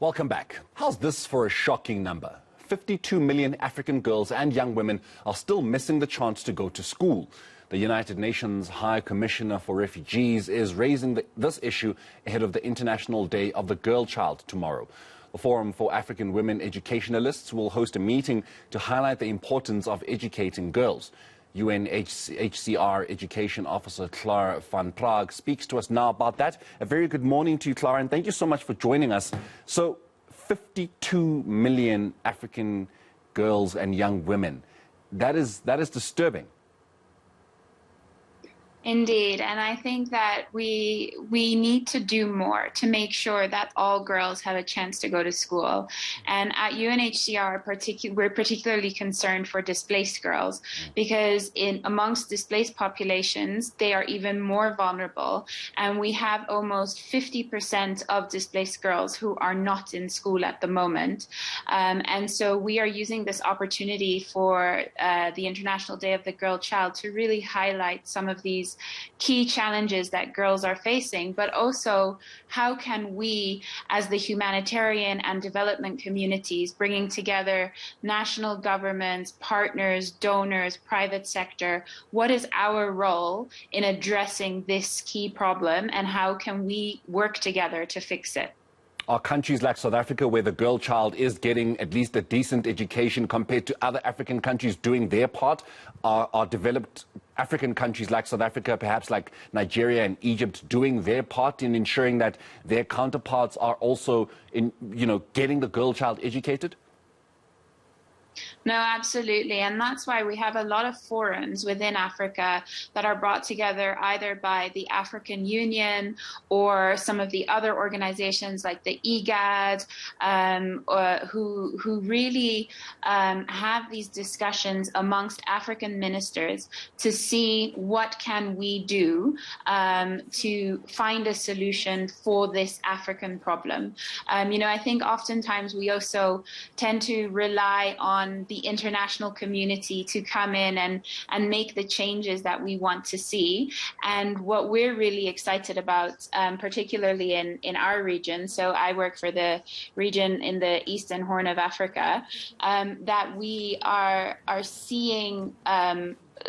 Welcome back. How's this for a shocking number? 52 million African girls and young women are still missing the chance to go to school. The United Nations High Commissioner for Refugees is raising this issue ahead of the International Day of the Girl Child tomorrow. The Forum for African Women Educationalists will host a meeting to highlight the importance of educating girls. UNHCR Education Officer Clara Van Praag speaks to us now about that. A very good morning to you, Clara, and thank you so much for joining us. So, 52 million African girls and young women. That is disturbing. Indeed, and I think that we need to do more to make sure that all girls have a chance to go to school. And at UNHCR, we're particularly concerned for displaced girls because amongst displaced populations, they are even more vulnerable. And we have almost 50% of displaced girls who are not in school at the moment. And so we are using this opportunity for the International Day of the Girl Child to really highlight some of these key challenges that girls are facing, but also how can we, as the humanitarian and development communities, bringing together national governments, partners, donors, private sector, what is our role in addressing this key problem and how can we work together to fix it? Are countries like South Africa, where the girl child is getting at least a decent education compared to other African countries, doing their part? Are developed African countries like South Africa, perhaps like Nigeria and Egypt, doing their part in ensuring that their counterparts are also getting the girl child educated? No, absolutely. And that's why we have a lot of forums within Africa that are brought together either by the African Union or some of the other organizations like the IGAD, who really have these discussions amongst African ministers to see what can we do to find a solution for this African problem. I think oftentimes we also tend to rely on the international community to come in and make the changes that we want to see. And what we're really excited about, particularly in our region, so I work for the region in the Eastern Horn of Africa, that we are seeing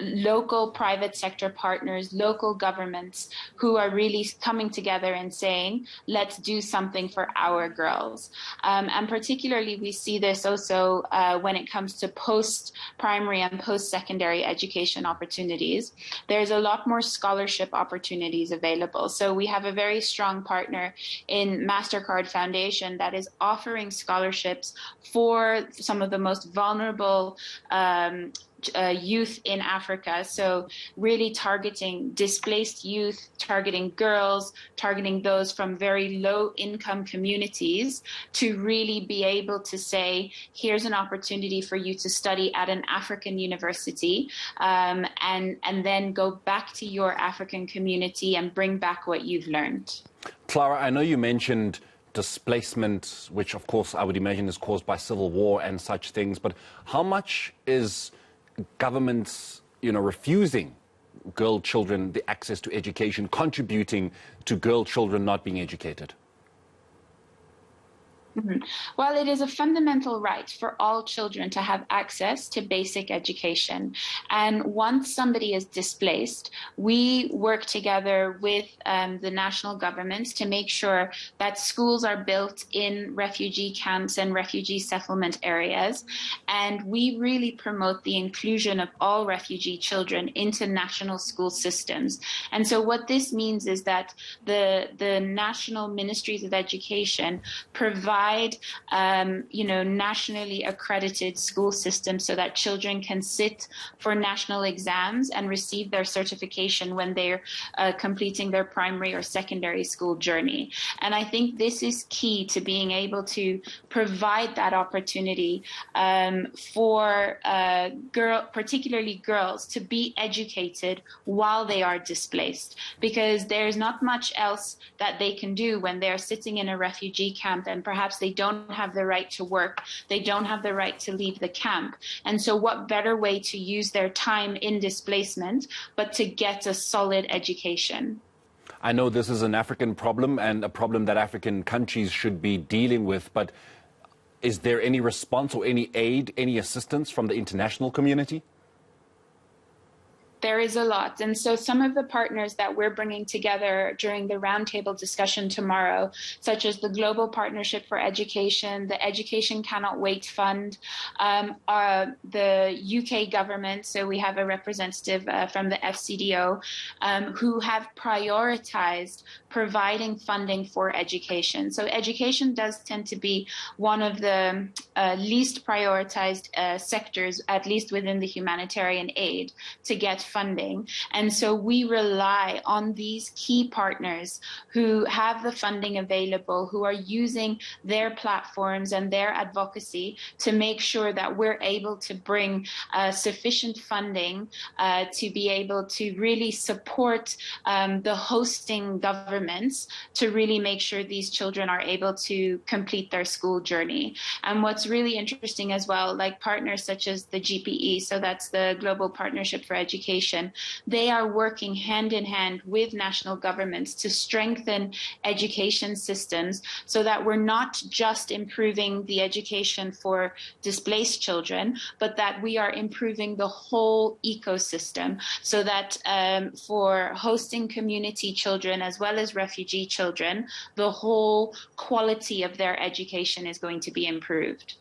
local private sector partners, local governments who are really coming together and saying, let's do something for our girls. And particularly we see this also when it comes to post-primary and post-secondary education opportunities. There's a lot more scholarship opportunities available. So we have a very strong partner in MasterCard Foundation that is offering scholarships for some of the most vulnerable youth in Africa. So really targeting displaced youth, targeting girls, targeting those from very low income communities to really be able to say, here's an opportunity for you to study at an African university and then go back to your African community and bring back what you've learned. Clara, I know you mentioned displacement, which of course I would imagine is caused by civil war and such things, but how much is governments, refusing girl children the access to education, contributing to girl children not being educated? Well, it is a fundamental right for all children to have access to basic education. And once somebody is displaced, we work together with the national governments to make sure that schools are built in refugee camps and refugee settlement areas. And we really promote the inclusion of all refugee children into national school systems. And so what this means is that the national ministries of education provide nationally accredited school systems so that children can sit for national exams and receive their certification when they're completing their primary or secondary school journey. And I think this is key to being able to provide that opportunity for particularly girls, to be educated while they are displaced, because there's not much else that they can do when they're sitting in a refugee camp and perhaps they don't have the right to work, they don't have the right to leave the camp. And so what better way to use their time in displacement but to get a solid education? I know this is an African problem and a problem that African countries should be dealing with, but is there any response or any aid, any assistance from the international community? There is a lot. And so some of the partners that we're bringing together during the roundtable discussion tomorrow, such as the Global Partnership for Education, the Education Cannot Wait Fund, are the UK government. So we have a representative from the FCDO who have prioritized providing funding for education. So education does tend to be one of the least prioritized sectors, at least within the humanitarian aid, to get funding. And so we rely on these key partners who have the funding available, who are using their platforms and their advocacy to make sure that we're able to bring sufficient funding to be able to really support the hosting governments to really make sure these children are able to complete their school journey. And what's really interesting as well, like partners such as the GPE, so that's the Global Partnership for Education, they are working hand in hand with national governments to strengthen education systems so that we're not just improving the education for displaced children, but that we are improving the whole ecosystem so that for hosting community children as well as refugee children, the whole quality of their education is going to be improved.